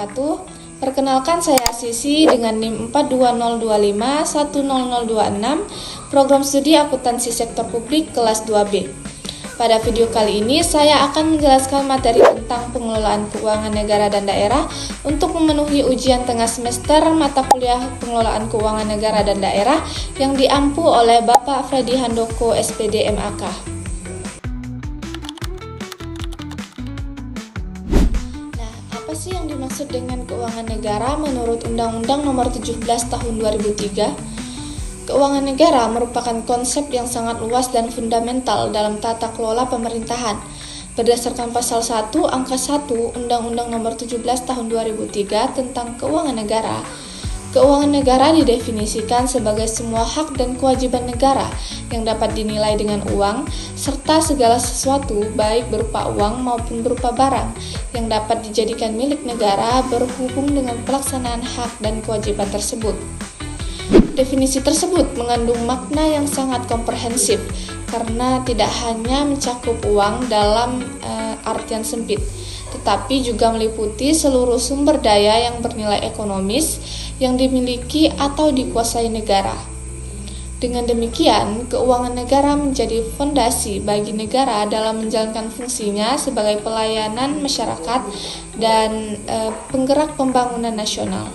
wabarakatuh. Perkenalkan, saya Sisi dengan NIM 42025100026, Program Studi Akuntansi Sektor Publik kelas 2B. Pada video kali ini saya akan menjelaskan materi tentang pengelolaan keuangan negara dan daerah untuk memenuhi ujian tengah semester mata kuliah pengelolaan keuangan negara dan daerah yang diampu oleh Bapak Freddy Handoko, SPD MAK. Apa sih yang dimaksud dengan keuangan negara menurut Undang-Undang Nomor 17 Tahun 2003? Keuangan negara merupakan konsep yang sangat luas dan fundamental dalam tata kelola pemerintahan. Berdasarkan pasal 1 angka 1 Undang-Undang Nomor 17 Tahun 2003 tentang keuangan negara, keuangan negara didefinisikan sebagai semua hak dan kewajiban negara yang dapat dinilai dengan uang, serta segala sesuatu baik berupa uang maupun berupa barang yang dapat dijadikan milik negara berhubung dengan pelaksanaan hak dan kewajiban tersebut. Definisi tersebut mengandung makna yang sangat komprehensif karena tidak hanya mencakup uang dalam artian sempit, tetapi juga meliputi seluruh sumber daya yang bernilai ekonomis yang dimiliki atau dikuasai negara. Dengan demikian, keuangan negara menjadi fondasi bagi negara dalam menjalankan fungsinya sebagai pelayanan masyarakat dan penggerak pembangunan nasional.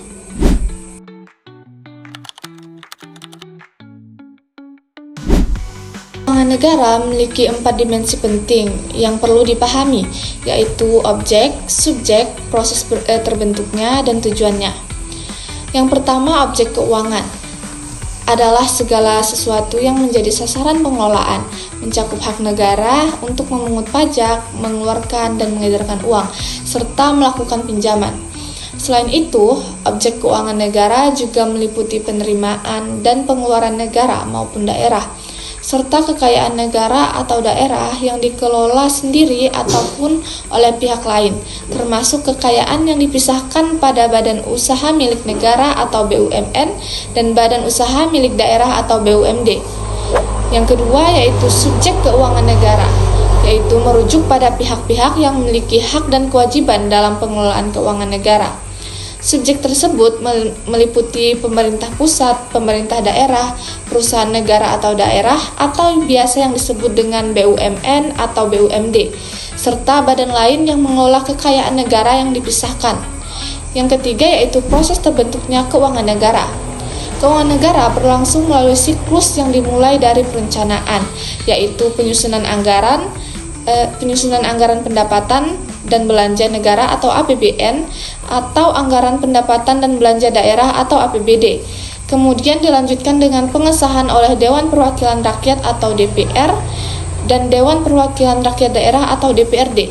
Keuangan negara memiliki 4 dimensi penting yang perlu dipahami, yaitu objek, subjek, proses terbentuknya, dan tujuannya. Yang pertama, objek keuangan adalah segala sesuatu yang menjadi sasaran pengelolaan, mencakup hak negara untuk memungut pajak, mengeluarkan dan mengedarkan uang, serta melakukan pinjaman. Selain itu, objek keuangan negara juga meliputi penerimaan dan pengeluaran negara maupun daerah, serta kekayaan negara atau daerah yang dikelola sendiri ataupun oleh pihak lain, termasuk kekayaan yang dipisahkan pada badan usaha milik negara atau BUMN dan badan usaha milik daerah atau BUMD. Yang kedua yaitu subjek keuangan negara, yaitu merujuk pada pihak-pihak yang memiliki hak dan kewajiban dalam pengelolaan keuangan negara. Subjek tersebut meliputi pemerintah pusat, pemerintah daerah, perusahaan negara atau daerah, atau biasa yang disebut dengan BUMN atau BUMD, serta badan lain yang mengelola kekayaan negara yang dipisahkan. Yang ketiga yaitu proses terbentuknya keuangan negara. Keuangan negara berlangsung melalui siklus yang dimulai dari perencanaan, yaitu penyusunan anggaran pendapatan dan belanja negara atau APBN, atau anggaran pendapatan dan belanja daerah atau APBD. Kemudian dilanjutkan dengan pengesahan oleh Dewan Perwakilan Rakyat atau DPR dan Dewan Perwakilan Rakyat Daerah atau DPRD.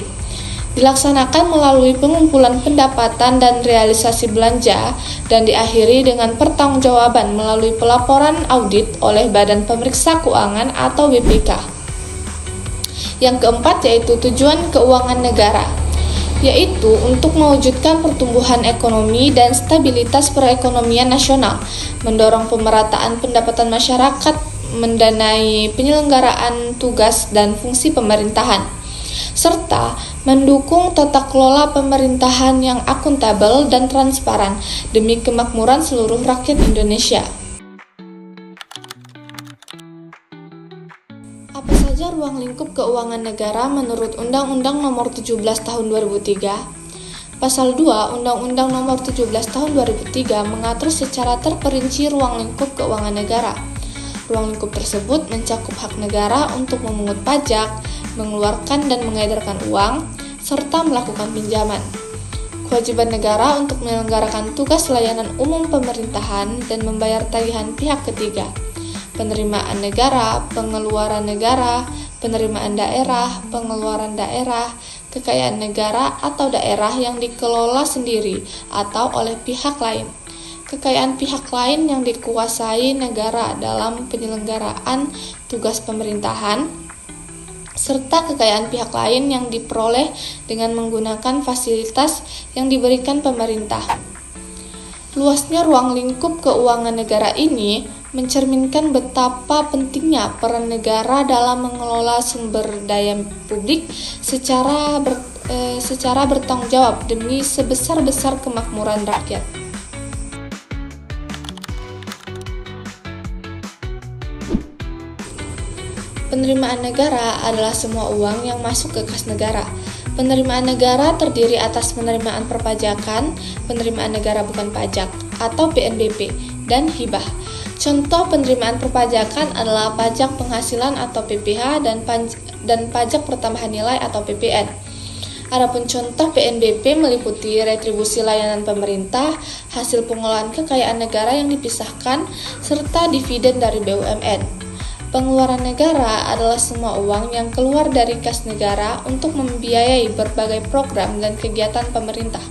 Dilaksanakan melalui pengumpulan pendapatan dan realisasi belanja dan diakhiri dengan pertanggungjawaban melalui pelaporan audit oleh Badan Pemeriksa Keuangan atau BPK. Yang keempat yaitu tujuan keuangan negara, yaitu untuk mewujudkan pertumbuhan ekonomi dan stabilitas perekonomian nasional, mendorong pemerataan pendapatan masyarakat, mendanai penyelenggaraan tugas dan fungsi pemerintahan, serta mendukung tata kelola pemerintahan yang akuntabel dan transparan demi kemakmuran seluruh rakyat Indonesia. Apa saja ruang lingkup keuangan negara menurut Undang-Undang Nomor 17 Tahun 2003? Pasal 2 Undang-Undang Nomor 17 Tahun 2003 mengatur secara terperinci ruang lingkup keuangan negara. Ruang lingkup tersebut mencakup hak negara untuk memungut pajak, mengeluarkan dan mengedarkan uang, serta melakukan pinjaman. Kewajiban negara untuk menyelenggarakan tugas layanan umum pemerintahan dan membayar tagihan pihak ketiga. Penerimaan negara, pengeluaran negara, penerimaan daerah, pengeluaran daerah, kekayaan negara atau daerah yang dikelola sendiri atau oleh pihak lain, kekayaan pihak lain yang dikuasai negara dalam penyelenggaraan tugas pemerintahan, serta kekayaan pihak lain yang diperoleh dengan menggunakan fasilitas yang diberikan pemerintah. Luasnya ruang lingkup keuangan negara ini mencerminkan betapa pentingnya peran negara dalam mengelola sumber daya publik secara secara bertanggung jawab demi sebesar-besar kemakmuran rakyat. Penerimaan negara adalah semua uang yang masuk ke kas negara. Penerimaan negara terdiri atas penerimaan perpajakan, penerimaan negara bukan pajak atau PNBP, dan hibah. Contoh penerimaan perpajakan adalah pajak penghasilan atau PPh dan pajak pertambahan nilai atau PPN. Adapun contoh PNBP meliputi retribusi layanan pemerintah, hasil pengelolaan kekayaan negara yang dipisahkan, serta dividen dari BUMN. Pengeluaran negara adalah semua uang yang keluar dari kas negara untuk membiayai berbagai program dan kegiatan pemerintah.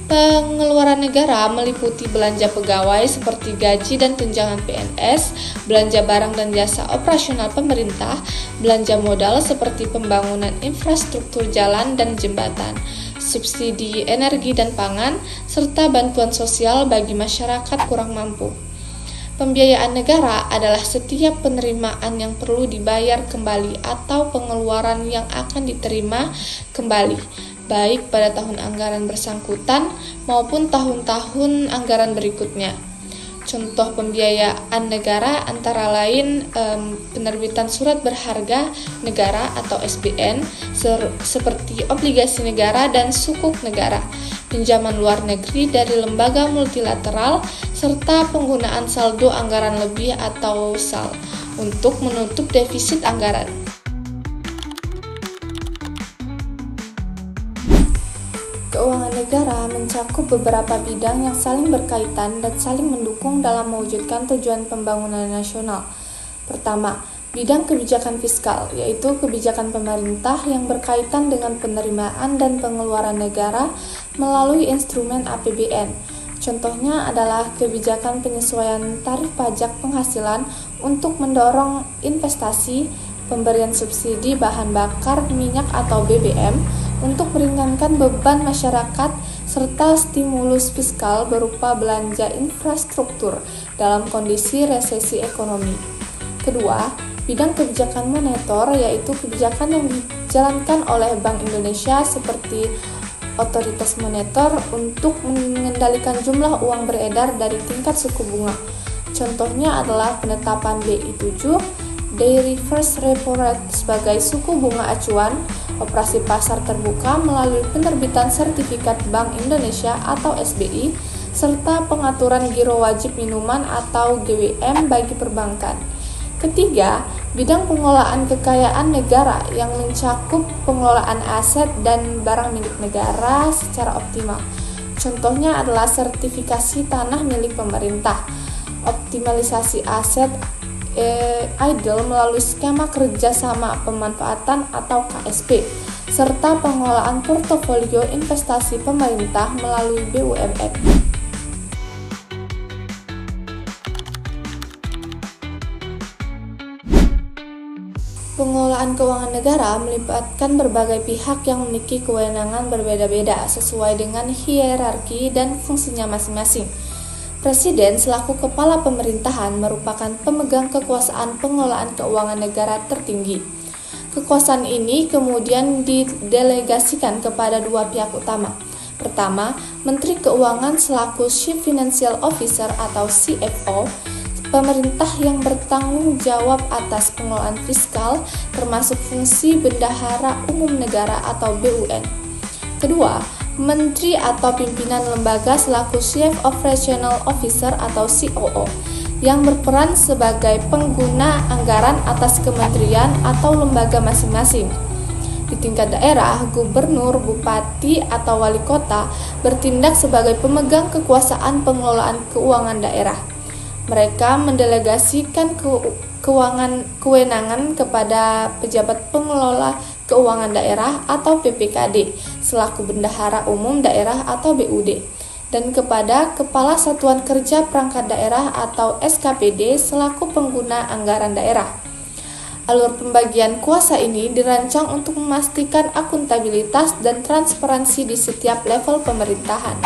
Pengeluaran negara meliputi belanja pegawai seperti gaji dan tunjangan PNS, belanja barang dan jasa operasional pemerintah, belanja modal seperti pembangunan infrastruktur jalan dan jembatan, subsidi energi dan pangan, serta bantuan sosial bagi masyarakat kurang mampu. Pembiayaan negara adalah setiap penerimaan yang perlu dibayar kembali atau pengeluaran yang akan diterima kembali, baik pada tahun anggaran bersangkutan maupun tahun-tahun anggaran berikutnya. Contoh pembiayaan negara antara lain penerbitan surat berharga negara atau SBN seperti obligasi negara dan sukuk negara, pinjaman luar negeri dari lembaga multilateral, serta penggunaan saldo anggaran lebih atau SAL untuk menutup defisit anggaran. Keuangan negara mencakup beberapa bidang yang saling berkaitan dan saling mendukung dalam mewujudkan tujuan pembangunan nasional. Pertama, bidang kebijakan fiskal, yaitu kebijakan pemerintah yang berkaitan dengan penerimaan dan pengeluaran negara melalui instrumen APBN. Contohnya adalah kebijakan penyesuaian tarif pajak penghasilan untuk mendorong investasi, pemberian subsidi bahan bakar minyak atau BBM untuk meringankan beban masyarakat, serta stimulus fiskal berupa belanja infrastruktur dalam kondisi resesi ekonomi. Kedua, bidang kebijakan moneter, yaitu kebijakan yang dijalankan oleh Bank Indonesia seperti otoritas moneter untuk mengendalikan jumlah uang beredar dari tingkat suku bunga. Contohnya adalah penetapan BI 7, Day Reverse Repo Rate sebagai suku bunga acuan, operasi pasar terbuka melalui penerbitan sertifikat Bank Indonesia atau SBI, serta pengaturan giro wajib minuman atau GWM bagi perbankan. Ketiga, bidang pengelolaan kekayaan negara yang mencakup pengelolaan aset dan barang milik negara secara optimal. Contohnya adalah sertifikasi tanah milik pemerintah, optimalisasi aset idle melalui skema kerjasama pemanfaatan atau KSP, serta pengelolaan portofolio investasi pemerintah melalui BUMN. Pengelolaan keuangan negara melibatkan berbagai pihak yang memiliki kewenangan berbeda-beda sesuai dengan hierarki dan fungsinya masing-masing. Presiden selaku kepala pemerintahan merupakan pemegang kekuasaan pengelolaan keuangan negara tertinggi. Kekuasaan ini kemudian didelegasikan kepada dua pihak utama. Pertama, Menteri Keuangan selaku Chief Financial Officer atau CFO, pemerintah yang bertanggung jawab atas pengelolaan fiskal termasuk fungsi bendahara umum negara atau BUN. Kedua, Menteri atau pimpinan lembaga selaku Chief Operational Officer atau COO yang berperan sebagai pengguna anggaran atas kementerian atau lembaga masing-masing. Di tingkat daerah, gubernur, bupati, atau wali kota bertindak sebagai pemegang kekuasaan pengelolaan keuangan daerah. Mereka mendelegasikan kewenangan kepada pejabat pengelola keuangan daerah atau PPKD selaku bendahara umum daerah atau BUD, dan kepada Kepala Satuan Kerja Perangkat Daerah atau SKPD selaku pengguna anggaran daerah. Alur pembagian kuasa ini dirancang untuk memastikan akuntabilitas dan transparansi di setiap level pemerintahan.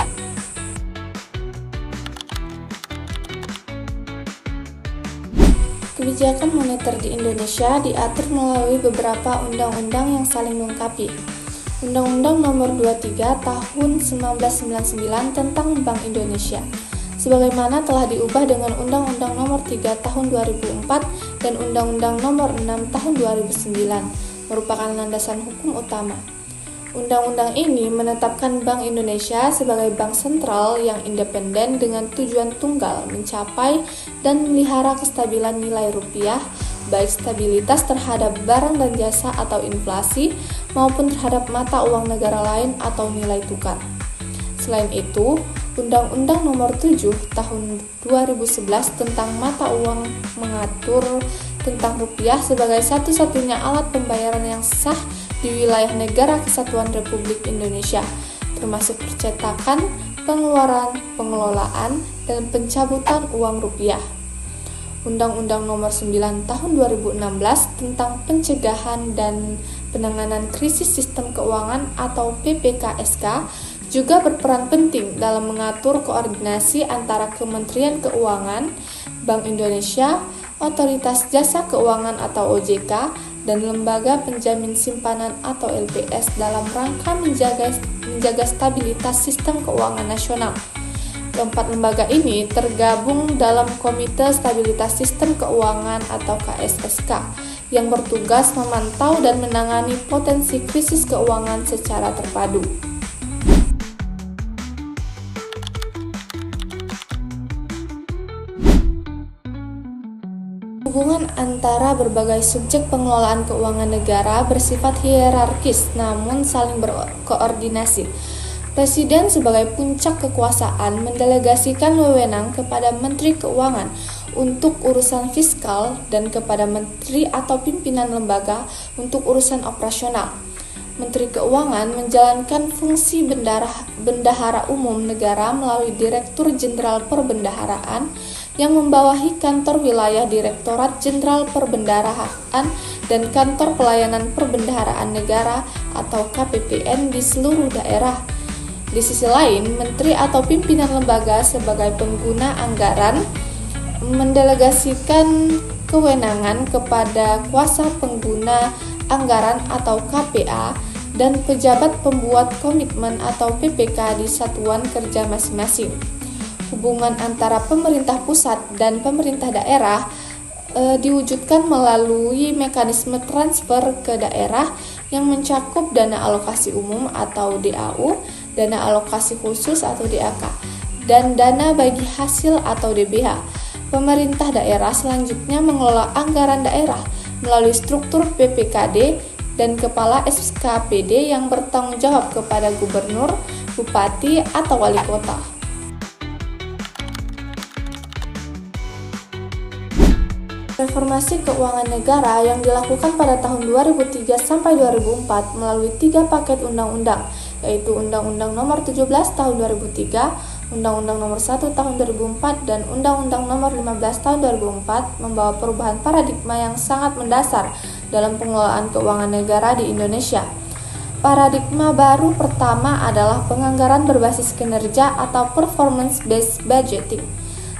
Kebijakan moneter di Indonesia diatur melalui beberapa undang-undang yang saling melengkapi. Undang-Undang Nomor 23 Tahun 1999 tentang Bank Indonesia, sebagaimana telah diubah dengan Undang-Undang Nomor 3 Tahun 2004 dan Undang-Undang Nomor 6 Tahun 2009, merupakan landasan hukum utama. Undang-undang ini menetapkan Bank Indonesia sebagai bank sentral yang independen dengan tujuan tunggal mencapai dan memelihara kestabilan nilai rupiah, baik stabilitas terhadap barang dan jasa atau inflasi maupun terhadap mata uang negara lain atau nilai tukar. Selain itu, Undang-Undang Nomor 7 Tahun 2011 tentang mata uang mengatur tentang rupiah sebagai satu-satunya alat pembayaran yang sah di wilayah Negara Kesatuan Republik Indonesia, termasuk percetakan, pengeluaran, pengelolaan, dan pencabutan uang rupiah. Undang-Undang Nomor 9 Tahun 2016 tentang pencegahan dan penanganan krisis sistem keuangan atau PPKSK juga berperan penting dalam mengatur koordinasi antara Kementerian Keuangan, Bank Indonesia, Otoritas Jasa Keuangan atau OJK, dan Lembaga Penjamin Simpanan atau LPS dalam rangka menjaga stabilitas sistem keuangan nasional. Keempat lembaga ini tergabung dalam Komite Stabilitas Sistem Keuangan atau KSSK yang bertugas memantau dan menangani potensi krisis keuangan secara terpadu. Hubungan antara berbagai subjek pengelolaan keuangan negara bersifat hierarkis namun saling berkoordinasi. Presiden sebagai puncak kekuasaan mendelegasikan wewenang kepada Menteri Keuangan untuk urusan fiskal dan kepada menteri atau pimpinan lembaga untuk urusan operasional. Menteri Keuangan menjalankan fungsi bendahara umum negara melalui Direktur Jenderal Perbendaharaan yang membawahi kantor wilayah Direktorat Jenderal Perbendaharaan dan Kantor Pelayanan Perbendaharaan Negara atau KPPN di seluruh daerah. Di sisi lain, menteri atau pimpinan lembaga sebagai pengguna anggaran mendelegasikan kewenangan kepada kuasa pengguna anggaran atau KPA dan pejabat pembuat komitmen atau PPK di satuan kerja masing-masing. Hubungan antara pemerintah pusat dan pemerintah daerah diwujudkan melalui mekanisme transfer ke daerah yang mencakup dana alokasi umum atau DAU, dana alokasi khusus atau DAK, dan dana bagi hasil atau DBH. Pemerintah daerah selanjutnya mengelola anggaran daerah melalui struktur PPKD dan kepala SKPD yang bertanggung jawab kepada gubernur, bupati, atau wali kota. Reformasi keuangan negara yang dilakukan pada tahun 2003 sampai 2004 melalui 3 paket undang-undang, yaitu Undang-Undang Nomor 17 Tahun 2003, Undang-Undang Nomor 1 Tahun 2004, dan Undang-Undang Nomor 15 Tahun 2004 membawa perubahan paradigma yang sangat mendasar dalam pengelolaan keuangan negara di Indonesia. Paradigma baru pertama adalah penganggaran berbasis kinerja atau performance-based budgeting.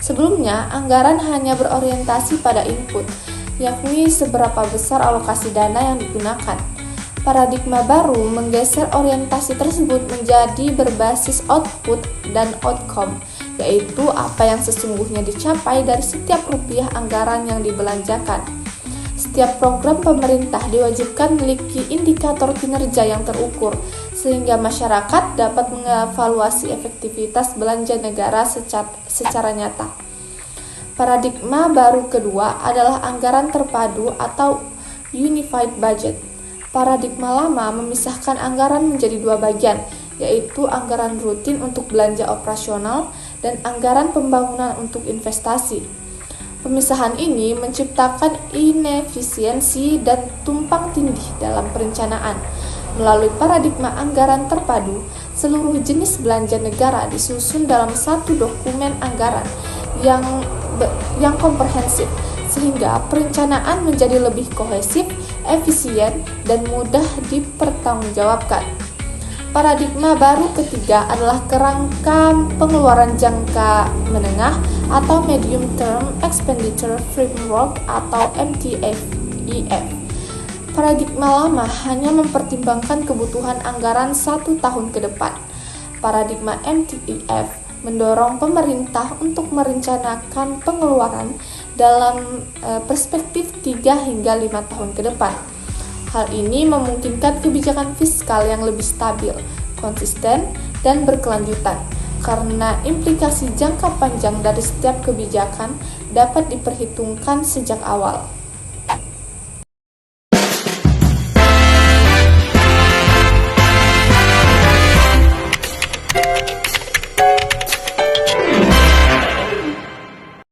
Sebelumnya, anggaran hanya berorientasi pada input, yakni seberapa besar alokasi dana yang digunakan. Paradigma baru menggeser orientasi tersebut menjadi berbasis output dan outcome, yaitu apa yang sesungguhnya dicapai dari setiap rupiah anggaran yang dibelanjakan. Setiap program pemerintah diwajibkan memiliki indikator kinerja yang terukur, sehingga masyarakat dapat mengevaluasi efektivitas belanja negara secara nyata. Paradigma baru kedua adalah anggaran terpadu atau unified budget. Paradigma lama memisahkan anggaran menjadi 2 bagian, yaitu anggaran rutin untuk belanja operasional dan anggaran pembangunan untuk investasi. Pemisahan ini menciptakan inefisiensi dan tumpang tindih dalam perencanaan. Melalui paradigma anggaran terpadu, seluruh jenis belanja negara disusun dalam satu dokumen anggaran yang komprehensif, sehingga perencanaan menjadi lebih kohesif, efisien, dan mudah dipertanggungjawabkan. Paradigma baru ketiga adalah kerangka pengeluaran jangka menengah atau Medium Term Expenditure Framework atau MTFEF. Paradigma lama hanya mempertimbangkan kebutuhan anggaran 1 tahun ke depan. Paradigma MTEF mendorong pemerintah untuk merencanakan pengeluaran dalam perspektif 3 hingga 5 tahun ke depan. Hal ini memungkinkan kebijakan fiskal yang lebih stabil, konsisten, dan berkelanjutan, karena implikasi jangka panjang dari setiap kebijakan dapat diperhitungkan sejak awal.